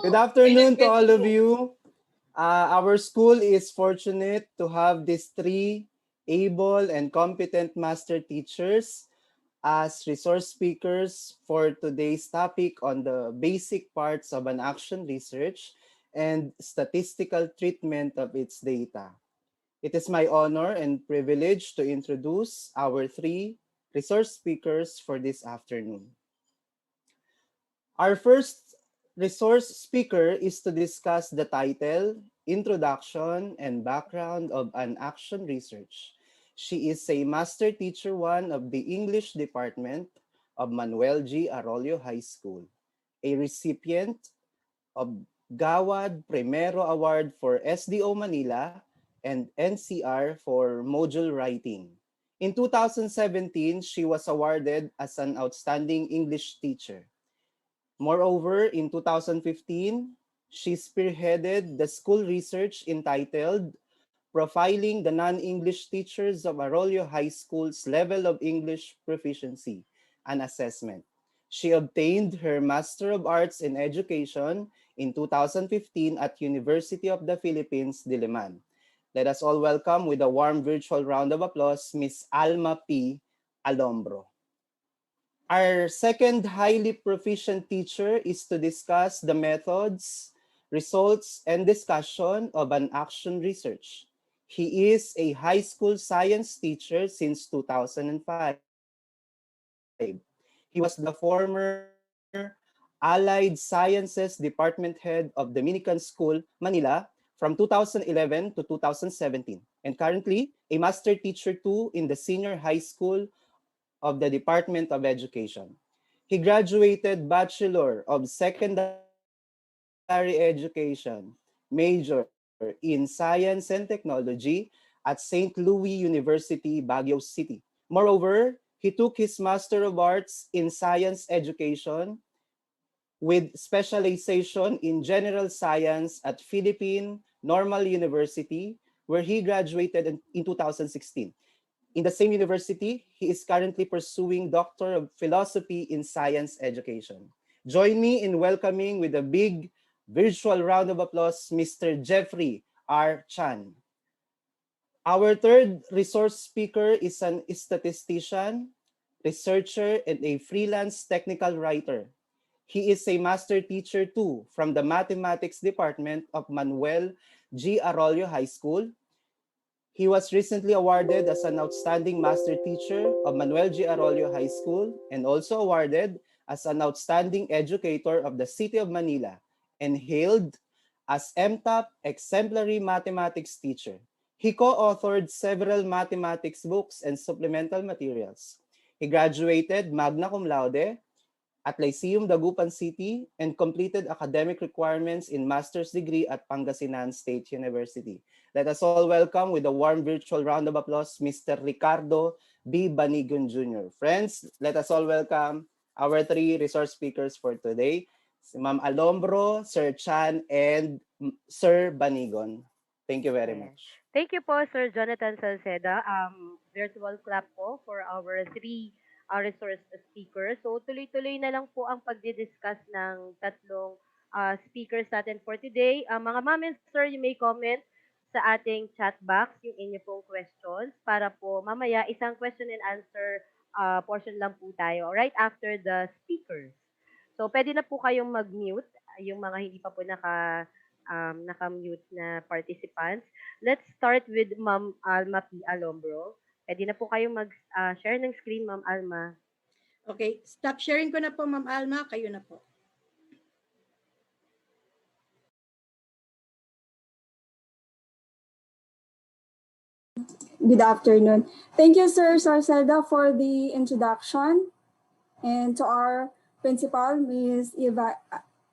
Good afternoon to all of you. Our school is fortunate to have these three able and competent master teachers as resource speakers for today's topic on the basic parts of an action research and statistical treatment of its data. It is my honor and privilege to introduce our three resource speakers for this afternoon. Our first resource speaker is to discuss the title, introduction, and background of an action research. She is a master teacher one of the English department of Manuel G. Arroyo High School, a recipient of Gawad Primero Award for SDO Manila and NCR for module writing. In 2017, she was awarded as an outstanding English teacher. Moreover, in 2015, she spearheaded the school research entitled Profiling the Non-English Teachers of Arroyo High School's Level of English Proficiency, an assessment. She obtained her Master of Arts in Education in 2015 at University of the Philippines, Diliman. Let us all welcome with a warm virtual round of applause, Miss Alma P. Alombro. Our second highly proficient teacher is to discuss the methods, results, and discussion of an action research. He is a high school science teacher since 2005. He was the former Allied Sciences Department Head of Dominican School, Manila, from 2011 to 2017, and currently a Master Teacher 2 in the Senior High School of the Department of Education. He graduated Bachelor of Secondary Education, major in Science and Technology at St. Louis University, Baguio City. Moreover, he took his Master of Arts in Science Education with specialization in General Science at Philippine Normal University, where he graduated in 2016. In the same university, he is currently pursuing Doctor of Philosophy in Science Education. Join me in welcoming with a big virtual round of applause, Mr. Jeffrey R. Chan. Our third resource speaker is an statistician, researcher, and a freelance technical writer. He is a master teacher too from the mathematics department of Manuel G. Arroyo High School. He was recently awarded as an outstanding master teacher of Manuel G. Arroyo High School and also awarded as an outstanding educator of the City of Manila and hailed as MTOP Exemplary Mathematics Teacher. He co-authored several mathematics books and supplemental materials. He graduated magna cum laude at Lyceum Dagupan City and completed academic requirements in master's degree at Pangasinan State University. Let us all welcome with a warm virtual round of applause, Mr. Ricardo B. Banigon Jr. Friends, let us all welcome our three resource speakers for today, si Ma'am Alombro, Sir Chan, and Sir Banigon. Thank you very Yes. much. Thank you po, Sir Jonathan Salceda. Virtual clap po for our three resource speakers. So tuloy-tuloy na lang po ang pagdi-discuss ng tatlong speakers natin for today. Mga ma'am and sir, you may comment sa ating chat box yung inyo pong questions para po mamaya isang question and answer portion lang po tayo right after the speakers. So pwede na po kayong mag-mute yung mga hindi pa po naka-mute na participants. Let's start with Ma'am Alma P. Alombro. Pwede na po kayong mag-share ng screen, Ma'am Alma. Okay, stop sharing ko na po, Ma'am Alma. Kayo na po. Good afternoon. Thank you, Sir Sarcelda, for the introduction. And to our principal, Ms. Eva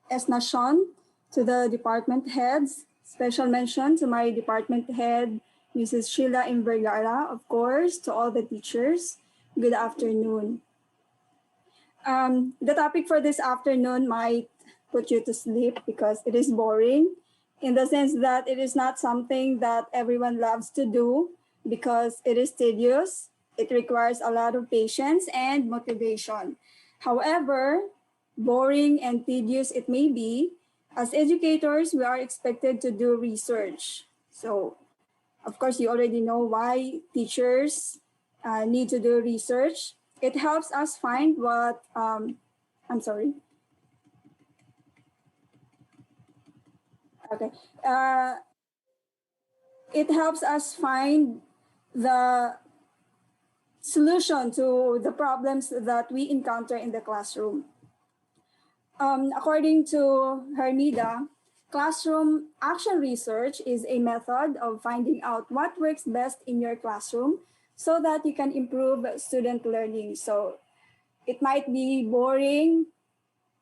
Esnacion, to the department heads, special mention to my department head, Mrs. Sheila Imbergara, of course, to all the teachers. Good afternoon. The topic for this afternoon might put you to sleep because it is boring in the sense that it is not something that everyone loves to do because it is tedious. It requires a lot of patience and motivation. However, boring and tedious it may be, As educators, we are expected to do research. So, of course, you already know why teachers need to do research. It helps us find what, I'm sorry. Okay. It helps us find the solution to the problems that we encounter in the classroom. According to Hermida, classroom action research is a method of finding out what works best in your classroom so that you can improve student learning. So it might be boring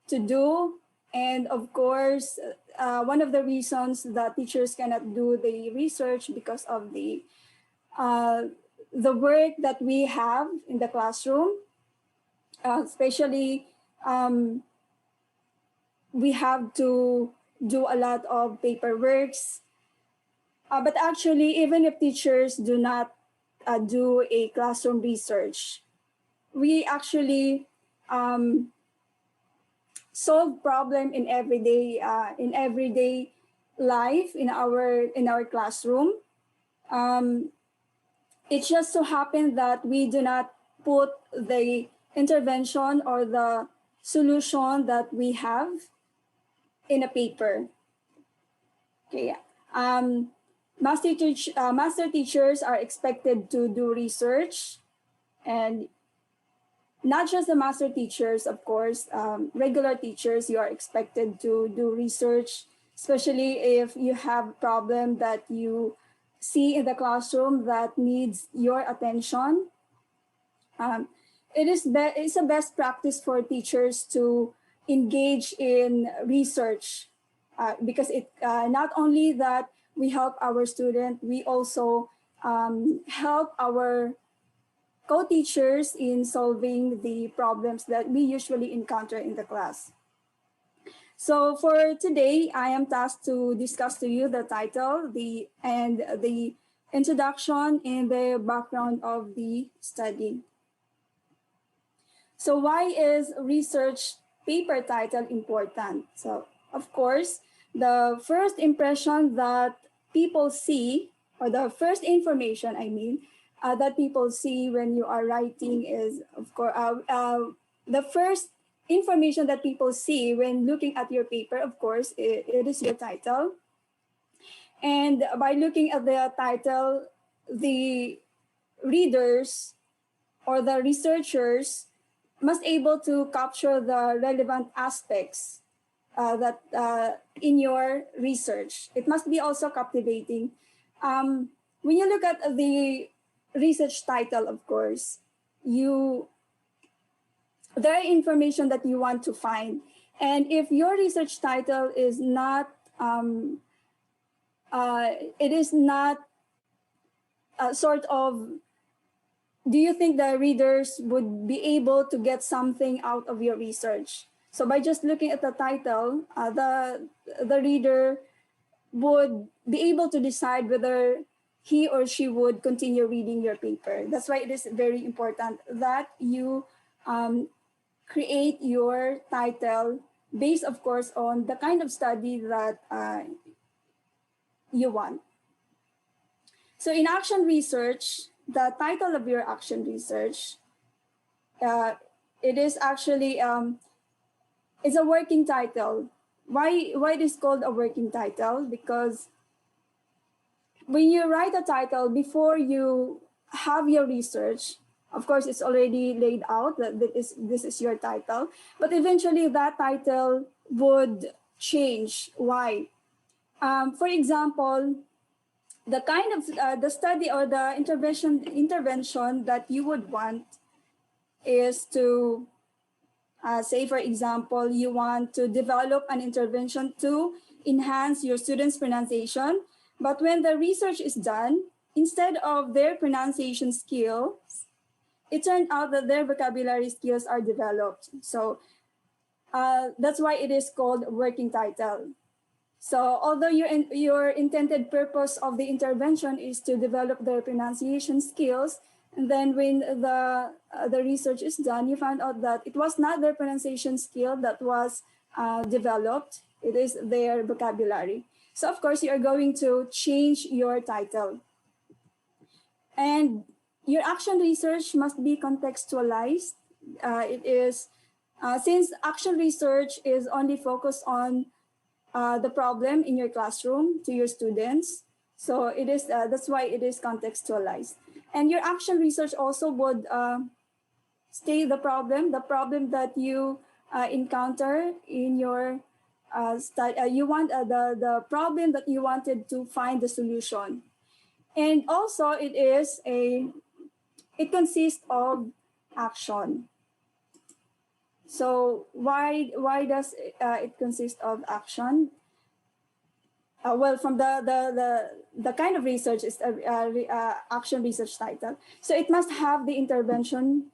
to do. And of course, one of the reasons that teachers cannot do the research because of the work that we have in the classroom, especially we have to do a lot of paperworks. But actually, even if teachers do not do a classroom research, we actually solve problem in everyday life in our classroom. It just so happened that we do not put the intervention or the solution that we have in a paper. Okay. Master teachers are expected to do research, and not just the master teachers, of course, regular teachers, you are expected to do research, especially if you have a problem that you see in the classroom that needs your attention. It's a best practice for teachers to engage in research because it not only that we help our student, we also help our co-teachers in solving the problems that we usually encounter in the class. So for today, I am tasked to discuss to you the title, the introduction and the background of the study. So why is research paper title important? So of course, the first impression that people see, or the first information, that people see when you are writing is, of course, the first information that people see when looking at your paper, of course, it is your title. And by looking at the title, the readers or the researchers must able to capture the relevant aspects that in your research. It must be also captivating. When you look at the research title, of course, there are information that you want to find. And if your research title is not, it is not sort of, do you think the readers would be able to get something out of your research? So by just looking at the title, the reader would be able to decide whether he or she would continue reading your paper. That's why it is very important that you create your title based, of course, on the kind of study that you want. So in action research, the title of your action research, it is actually, it's a working title. Why it is called a working title? Because when you write a title before you have your research, of course, it's already laid out that this is your title, but eventually that title would change. Why? For example, the kind of the study or the intervention that you would want is to say, for example, you want to develop an intervention to enhance your students' pronunciation. But when the research is done, instead of their pronunciation skills, it turned out that their vocabulary skills are developed. So that's why it is called working title. So although your intended purpose of the intervention is to develop their pronunciation skills, and then when the research is done, you find out that it was not their pronunciation skill that was developed. It is their vocabulary. So of course, you are going to change your title. And your action research must be contextualized. It is, since action research is only focused on the problem in your classroom to your students, so it is, that's why it is contextualized. And your action research also would state the problem that you encounter in your you want the problem that you wanted to find the solution. And also it consists of action. So why does it consist of action? Well, from the kind of research is action research title. So it must have the intervention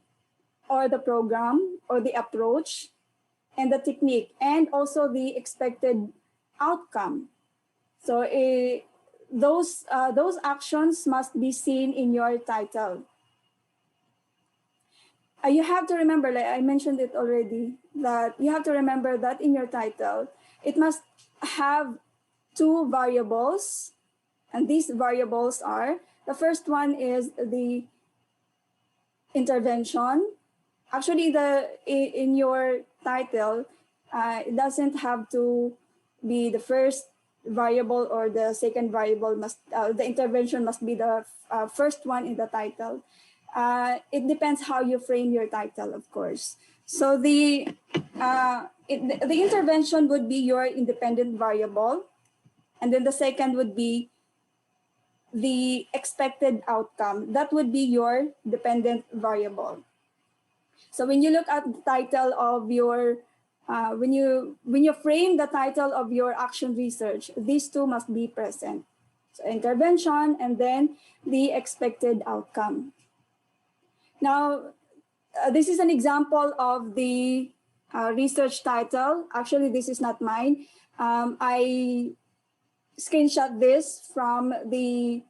or the program or the approach and the technique, and also the expected outcome. So those actions must be seen in your title. You have to remember, like I mentioned it already, that you have to remember that in your title, it must have two variables. And these variables are, the first one is the intervention. Actually, in your title, it doesn't have to be the first variable or the second variable. The intervention must be the first one in the title. It depends how you frame your title, of course. So the intervention would be your independent variable, and then the second would be the expected outcome. That would be your dependent variable. So when you look at the title of your, when you frame the title of your action research, these two must be present. So intervention and then the expected outcome. Now, this is an example of the research title. Actually, this is not mine. I screenshot this from the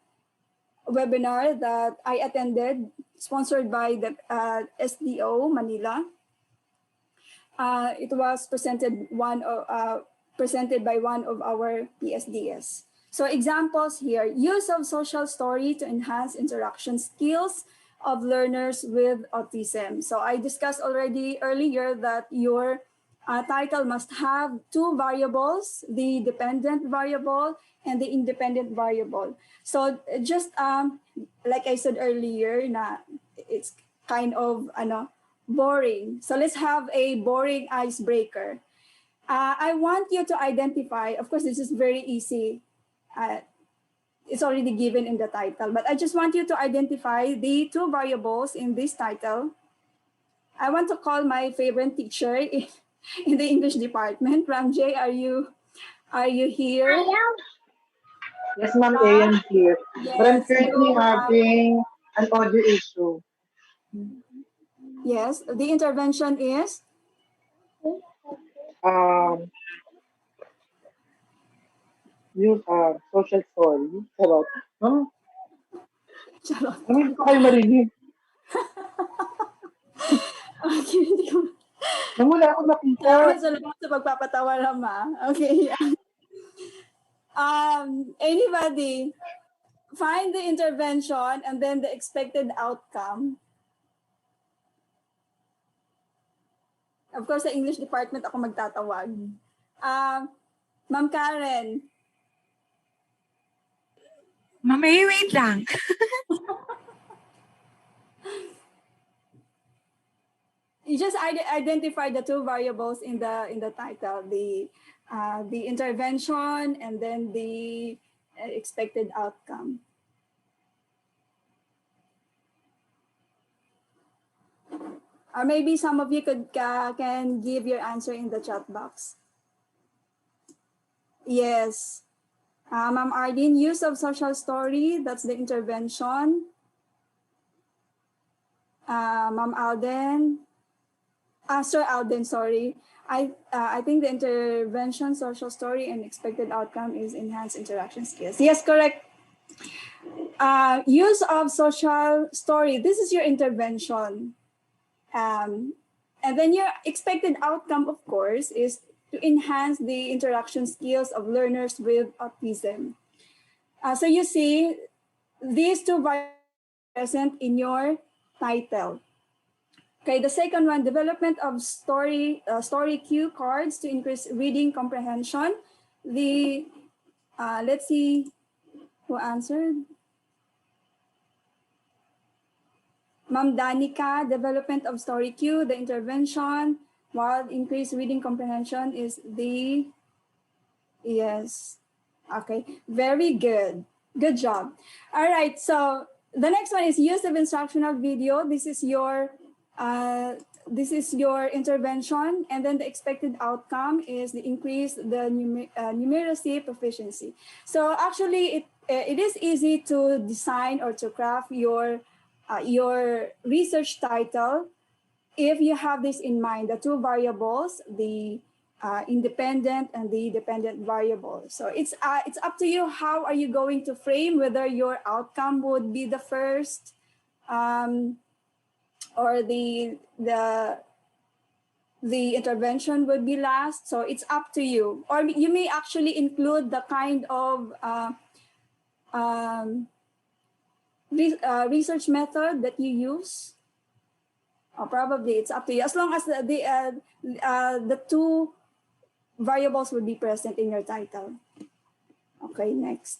webinar that I attended, sponsored by the SDO Manila. It was presented by one of our PSDS. So examples here: use of social story to enhance interaction skills of learners with autism. So I discussed already earlier that your title must have two variables, the dependent variable and the independent variable. So just like I said earlier, it's kind of boring. So let's have a boring icebreaker. I want you to identify, of course, this is very easy. It's already given in the title, but I just want you to identify the two variables in this title. I want to call my favorite teacher in the English department. Ramjay, are you here? Yes, Ma'am A, I'm here. But I'm Yes. currently So, having an audio issue. yes, the intervention is Um, yung social story. Charot. No? Charot. Ano, hindi ko kayo marinig. Okay, hindi ko. Nang wala akong nakita. Salamat sa pagpapatawa, Rama. Okay. Anybody find the intervention and then the expected outcome. Of course, sa English department ako magtatawag. Ma'am Karen. Ma'am, wait lang. You just identify the two variables in the title, the intervention and then the expected outcome. Or maybe some of you can give your answer in the chat box. Yes. Ma'am Ardeen, use of social story, that's the intervention. Ma'am Alden, Sir Alden, sorry. I think the intervention, social story, and expected outcome is enhanced interaction skills. Yes, correct. Use of social story, this is your intervention. And then your expected outcome, of course, is to enhance the interaction skills of learners with autism. So you see, these two variables present in your title. Okay, the second one, development of story cue cards to increase reading comprehension. Let's see who answered. Ma'am Danica, development of story cue, the intervention, while increased reading comprehension is the, yes. Okay, very good. Good job. All right, so the next one is use of instructional video. This is your intervention, and then the expected outcome is the increase the numeracy proficiency. So actually, it is easy to design or to craft your research title if you have this in mind, the two variables, the independent and the dependent variable. So it's up to you. How are you going to frame whether your outcome would be the first or the intervention would be last. So it's up to you. Or you may actually include the kind of research method that you use. Probably it's up to you, as long as the two variables would be present in your title. Okay, next.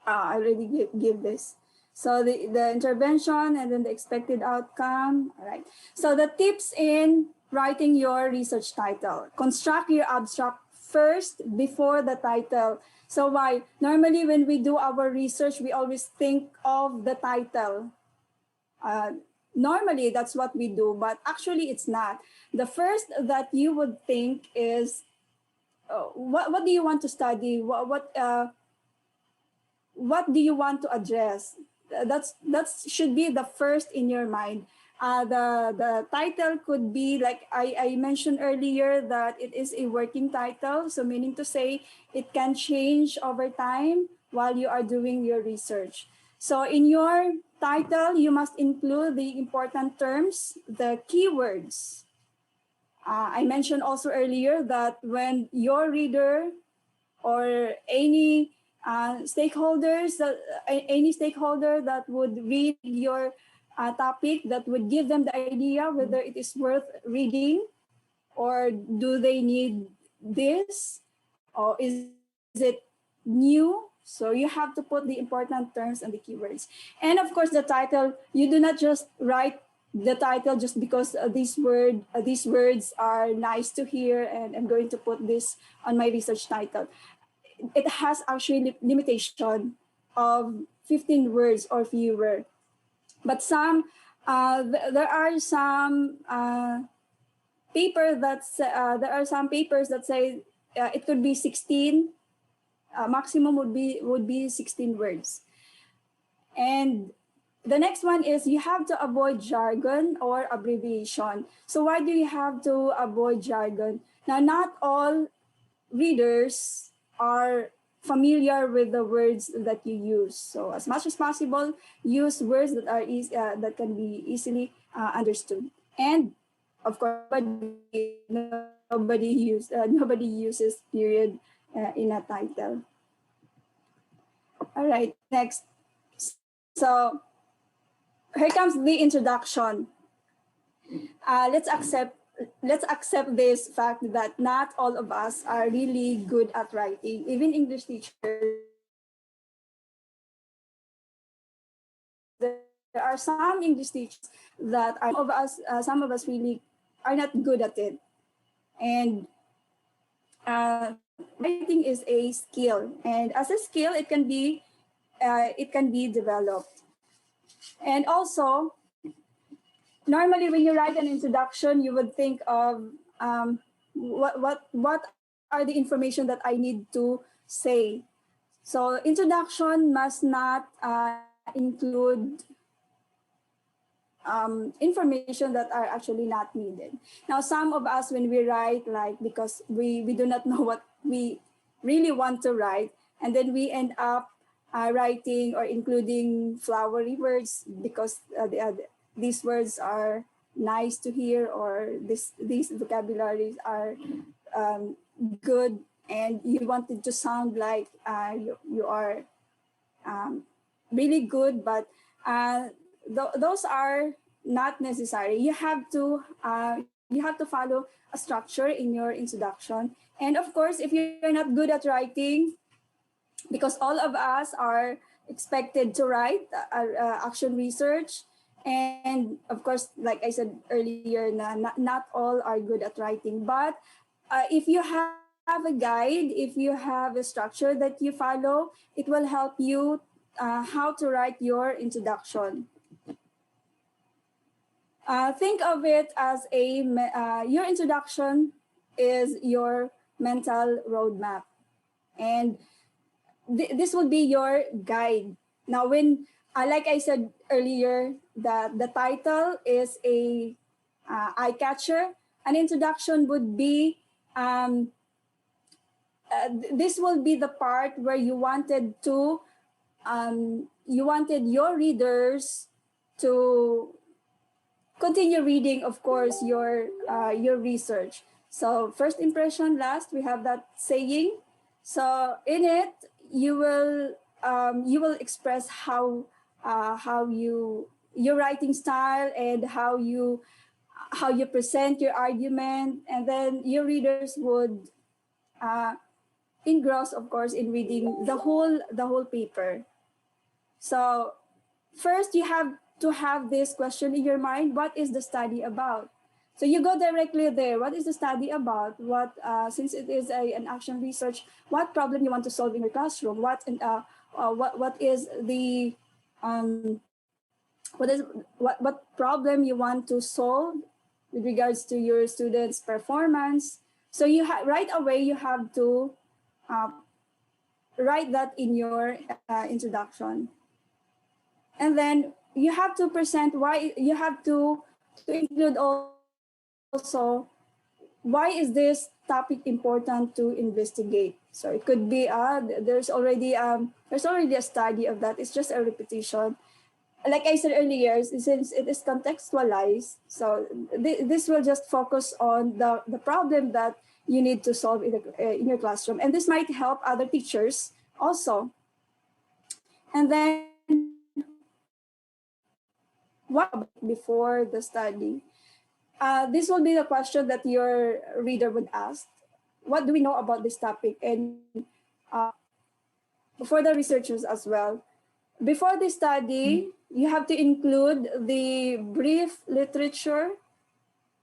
I already give this. So the intervention and then the expected outcome. All right. So the tips in writing your research title. Construct your abstract first before the title. So why? Normally when we do our research, we always think of the title. Normally that's what we do, but actually it's not. The first that you would think is, what do you want to study? What do you want to address? That should be the first in your mind. The title could be like I mentioned earlier that it is a working title. So meaning to say it can change over time while you are doing your research. So in your title, you must include the important terms, the keywords. I mentioned also earlier that when your reader or any stakeholder that would read your topic, that would give them the idea whether it is worth reading, or do they need this, or is it new? So you have to put the important terms and the keywords. And of course, the title, you do not just write the title just because these words are nice to hear and I'm going to put this on my research title. It has actually limitation of 15 words or fewer. But there are some papers that say it could be 16. Maximum would be 16 words. And the next one is you have to avoid jargon or abbreviation. So why do you have to avoid jargon? Now, not all readers are familiar with the words that you use. So as much as possible, use words that are that can be easily understood. And of course, nobody uses period in a title. All right, next. So here comes the introduction. Let's accept this fact that not all of us are really good at writing. Even English teachers, there are some English teachers that some of us really are not good at it. And writing is a skill, and as a skill, it can be developed. And also, normally when you write an introduction, you would think of what are the information that I need to say. So introduction must not include information that are actually not needed. Now, some of us, when we write, because we do not know what we really want to write, and then we end up writing or including flowery words because these words are nice to hear, or these vocabularies are good, and you wanted to sound like you are really good, but those are not necessary. You have to follow a structure in your introduction. And of course, if you're not good at writing, because all of us are expected to write action research, and of course, like I said earlier, not all are good at writing, but if you have a guide, if you have a structure that you follow, it will help you how to write your introduction. Think of it as your introduction is your mental roadmap, and this will be your guide. Now, when, like I said earlier, that the title is a eye catcher, an introduction would be, this will be the part where you wanted your readers to continue reading, of course, your research. So first impression last, we have that saying. So in it, you will express how your writing style, and how you present your argument, and then your readers would engross, of course, in reading the whole paper. So first, you have to have this question in your mind: what is the study about? So you go directly there. What is the study about? What, since it is an action research, what problem you want to solve in your classroom? What is the what problem you want to solve with regards to your students' performance? So right away you have to write that in your introduction, and then you have to present why. You have to include also, why is this topic important to investigate? So it could be there's already a study of that. It's just a repetition. Like I said earlier, since it is contextualized, so this will just focus on the problem that you need to solve in your classroom, and this might help other teachers also. And then, what before the study? This will be the question that your reader would ask. What do we know about this topic? And for the researchers as well, before the study, you have to include the brief literature,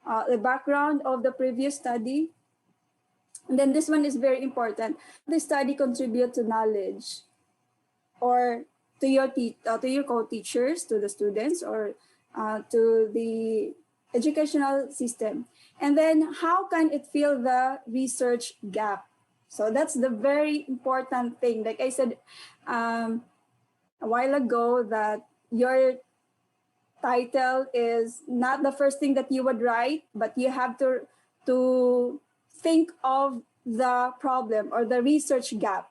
the background of the previous study. And then this one is very important. The study contribute to knowledge, or to your co-teachers, to the students, or to the educational system. And then, how can it fill the research gap? So that's the very important thing. Like I said a while ago, that your title is not the first thing that you would write, but you have to think of the problem or the research gap.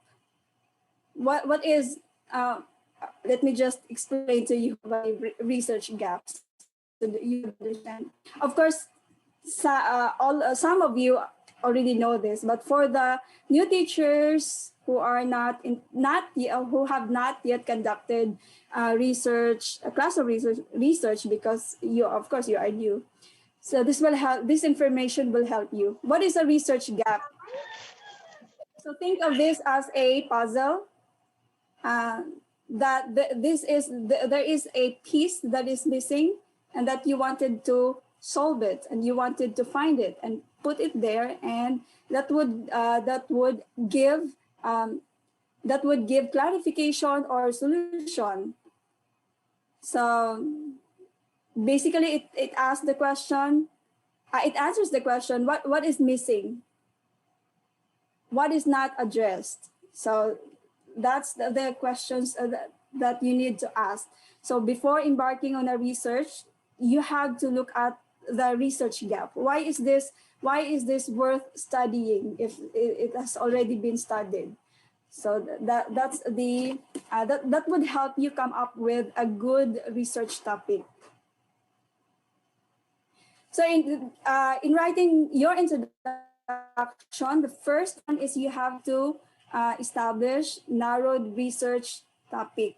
What is let me just explain to you what research gaps, so that you understand. Of course, some of you already know this, but for the new teachers who are who have not yet conducted a class of research, because you are new. So this information will help you. What is a research gap? So think of this as a puzzle. There is a piece that is missing, and that you wanted to solve it, and you wanted to find it and put it there, and that would give clarification or solution. So basically, it asks the question. It answers the question: what is missing? What is not addressed? So that's the questions that you need to ask. So before embarking on a research, you have to look at the research gap. Why is this worth studying if it has already been studied? So that would help you come up with a good research topic. So in writing your introduction, the first one is you have to establish narrowed research topic.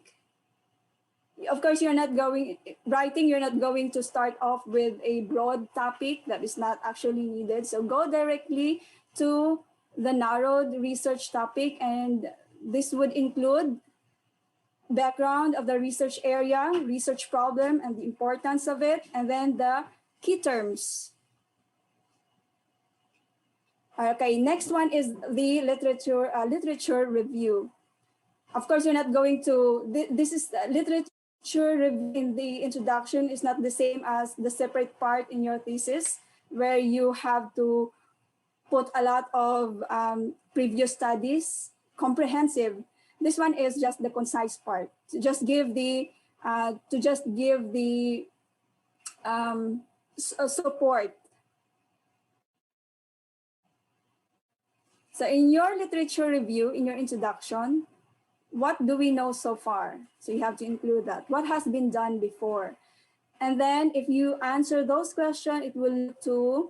Of course, you're not going to start off with a broad topic that is not actually needed. So go directly to the narrowed research topic, and this would include background of the research area, research problem, and the importance of it, and then the key terms. Okay, next one is the literature review. Of course, you're not going to, this is literature review in the introduction is not the same as the separate part in your thesis, where you have to put a lot of previous studies, comprehensive. This one is just the concise part, to just give the support. So in your literature review, in your introduction, what do we know so far? So you have to include that. What has been done before? And then if you answer those questions, it will lead to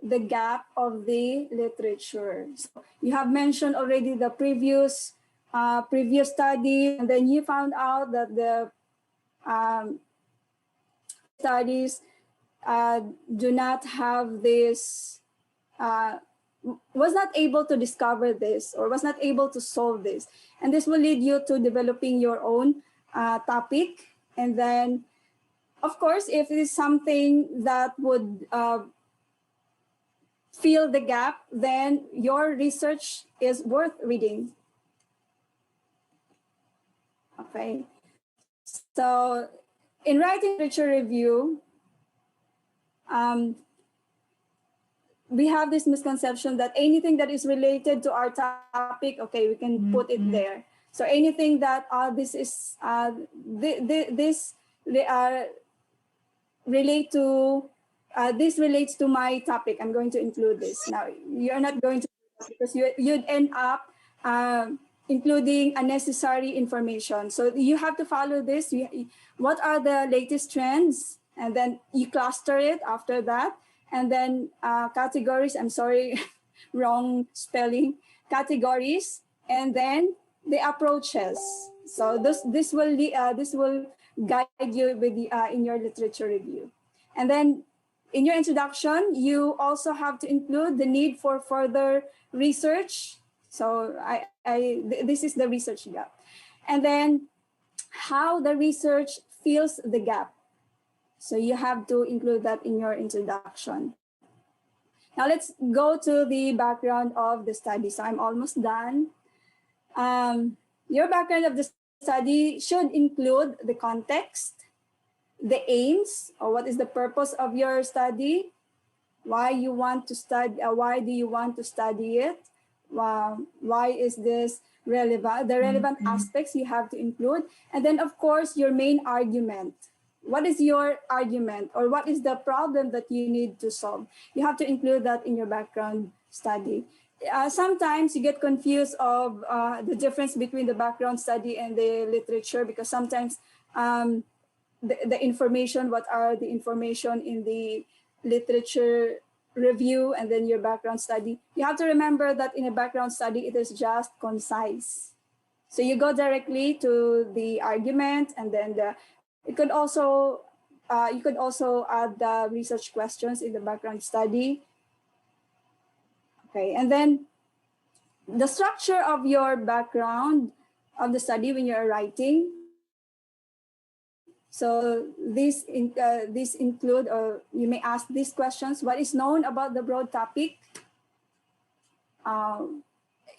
the gap of the literature. So you have mentioned already the previous study, and then you found out that the studies do not have this, was not able to discover this, or was not able to solve this. And this will lead you to developing your own topic. And then, of course, if it is something that would fill the gap, then your research is worth reading. Okay. So in writing literature review, we have this misconception that anything that is related to our topic, okay, we can put it there. So anything that this is this relates to my topic, I'm going to include this. Now, you're not going to, because you'd end up including unnecessary information. So you have to follow this. What are the latest trends? And then you cluster it after that. And then categories, I'm sorry, wrong spelling, categories, and then the approaches. So this will guide you with in your literature review. And then in your introduction, you also have to include the need for further research. So this is the research gap. And then how the research fills the gap. So you have to include that in your introduction. Now let's go to the background of the study. So I'm almost done. Your background of the study should include the context, the aims, or what is the purpose of your study, why you want to study, why do you want to study it, why is this relevant, the relevant aspects you have to include, and then of course your main argument. What is your argument, or what is the problem that you need to solve? You have to include that in your background study. Sometimes you get confused of the difference between the background study and the literature, because sometimes the information, what are the information in the literature review and then your background study. You have to remember that in a background study, it is just concise. So you go directly to the argument, and then you could also add the research questions in the background study. Okay, and then the structure of your background of the study when you're writing. So these include, or you may ask these questions: what is known about the broad topic?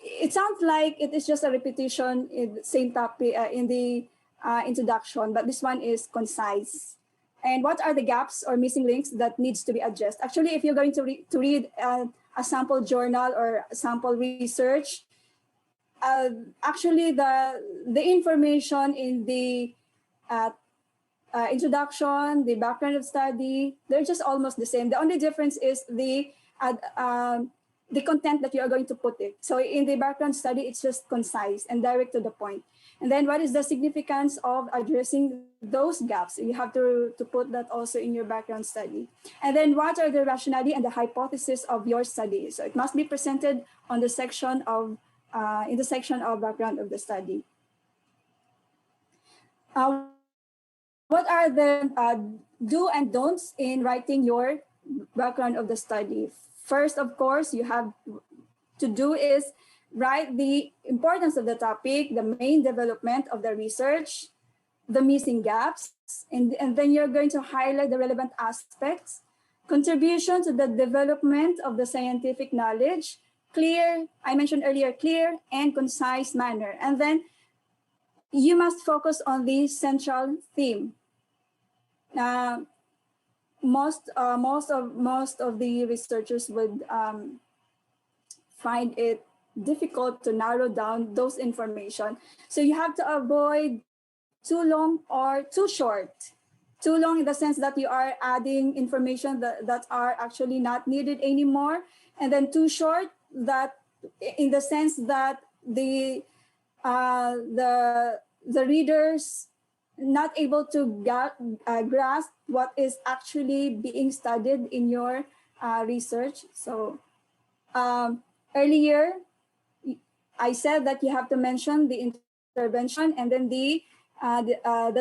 It sounds like it is just a repetition in the same topic in the introduction, but this one is concise. And what are the gaps or missing links that needs to be addressed? Actually, if you're going to read a sample journal or sample research, actually the information in the introduction, the background of study, they're just almost the same. The only difference is the the content that you are going to put it. So in the background study, it's just concise and direct to the point. And then what is the significance of addressing those gaps? You have to put that also in your background study. And then what are the rationale and the hypothesis of your study? So it must be presented on the section of, in the section of background of the study. What are the do and don'ts in writing your background of the study? First, of course, you have to do is write the importance of the topic, the main development of the research, the missing gaps, and then you're going to highlight the relevant aspects, contribution to the development of the scientific knowledge, clear, I mentioned earlier, clear and concise manner. And then you must focus on the central theme. Most of the researchers would find it difficult to narrow down those information. So you have to avoid too long or too short. Too long in the sense that you are adding information that are actually not needed anymore, and then too short that in the sense that the readers not able to grasp what is actually being studied in your research. So earlier, I said that you have to mention the intervention and then the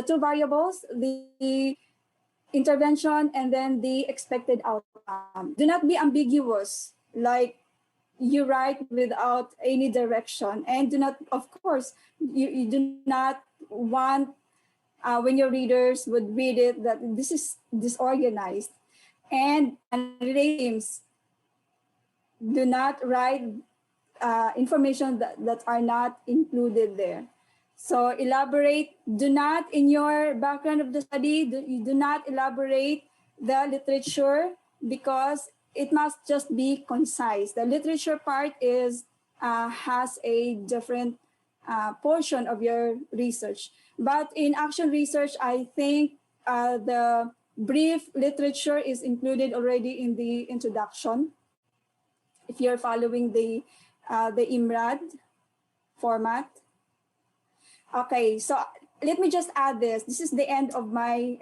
two variables, the intervention and then the expected outcome. Do not be ambiguous, like you write without any direction, and do not, of course, you do not want when your readers would read it that this is disorganized. And names, do not write information that are not included there. So elaborate, do not, in your background of the study, you do not elaborate the literature because it must just be concise. The literature part is has a different portion of your research. But in action research, I think the brief literature is included already in the introduction. If you're following the IMRAD format. Okay, so let me just add this. This is the end of my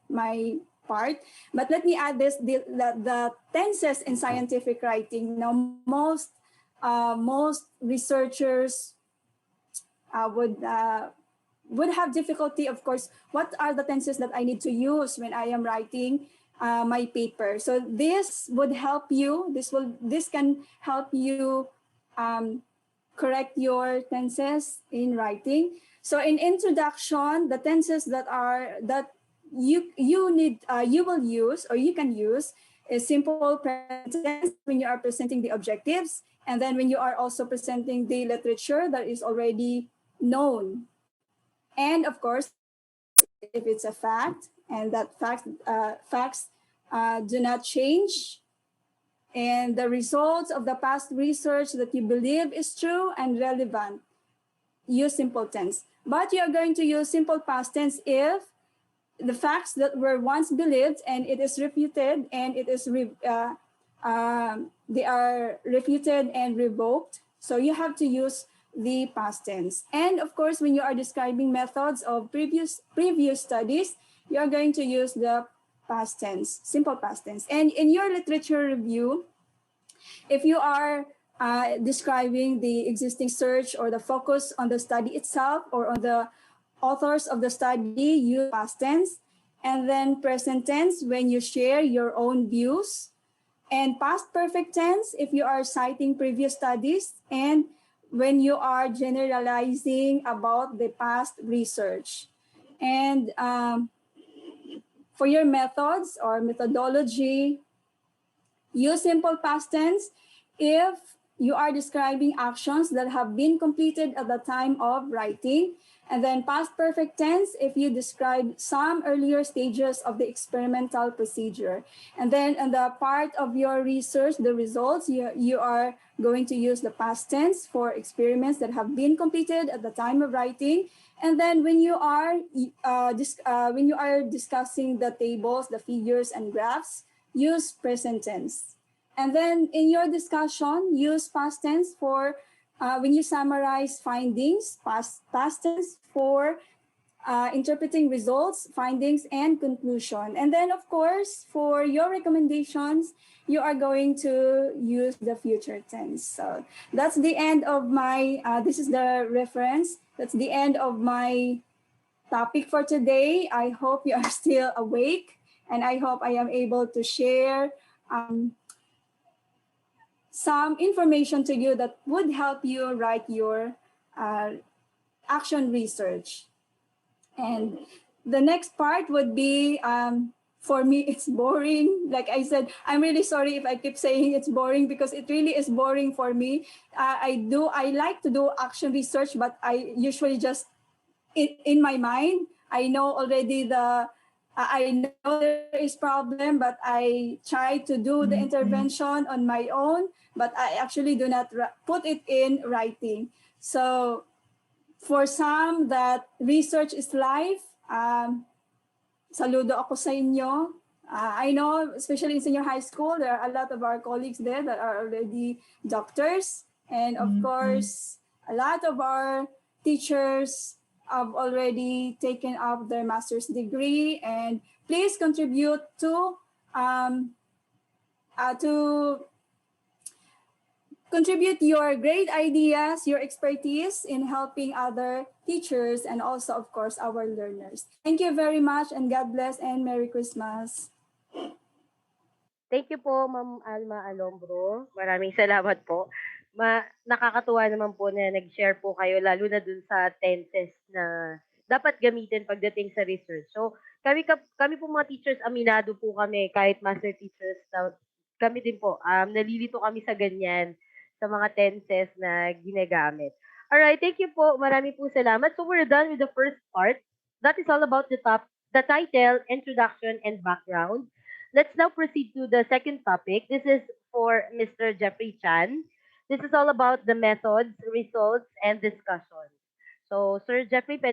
my part, but let me add this: the tenses in scientific writing. Now, most researchers would have difficulty. Of course, what are the tenses that I need to use when I am writing my paper? So this would help you. This can help you correct your tenses in writing. So in introduction, the tenses that you will use or you can use is simple present tense when you are presenting the objectives, and then when you are also presenting the literature that is already known. And of course, if it's a fact and that facts do not change, and the results of the past research that you believe is true and relevant, use simple tense. But you are going to use simple past tense if the facts that were once believed and it is refuted and it is they are refuted and revoked. So you have to use the past tense. And of course, when you are describing methods of previous studies, you are going to use the past tense, simple past tense. And in your literature review, if you are describing the existing search or the focus on the study itself or on the authors of the study, use past tense. And then present tense when you share your own views. And past perfect tense if you are citing previous studies and when you are generalizing about the past research. And for your methods or methodology, use simple past tense if you are describing actions that have been completed at the time of writing. And then past perfect tense if you describe some earlier stages of the experimental procedure. And then in the part of your research, the results, you are going to use the past tense for experiments that have been completed at the time of writing. And then when you are discussing the tables, the figures and graphs, use present tense. And then in your discussion, use past tense for when you summarize findings, past tense for interpreting results, findings, and conclusion. And then, of course, for your recommendations, you are going to use the future tense. So that's the end of my, this is the reference. That's the end of my topic for today. I hope you are still awake, and I hope I am able to share some information to you that would help you write your action research. And the next part would be, for me, it's boring. Like I said, I'm really sorry if I keep saying it's boring because it really is boring for me. I like to do action research, but I usually just, in my mind, I know already I know there is problem, but I try to do the intervention on my own, but I actually do not put it in writing. So for some that research is life, saludo ako sa inyo. I know, especially in senior high school, there are a lot of our colleagues there that are already doctors. And of course, a lot of our teachers have already taken up their master's degree. And please contribute to contribute your great ideas, your expertise in helping other teachers and also, of course, our learners. Thank you very much and God bless and Merry Christmas. Thank you po, Ma'am Alma Alombro. Maraming salamat po. Nakakatuwa naman po na nag-share po kayo, lalo na dun sa tenses na dapat gamitin pagdating sa research. So, kami po mga teachers, aminado po kami, kahit master teachers, na kami din po, nalilito kami sa ganyan, sa mga tenses na ginagamit. Alright, thank you po. Marami po salamat. So, we're done with the first part. That is all about the title, introduction, and background. Let's now proceed to the second topic. This is for Mr. Jeffrey Chan. This is all about the methods, results, and discussion. So, Sir Jeffrey,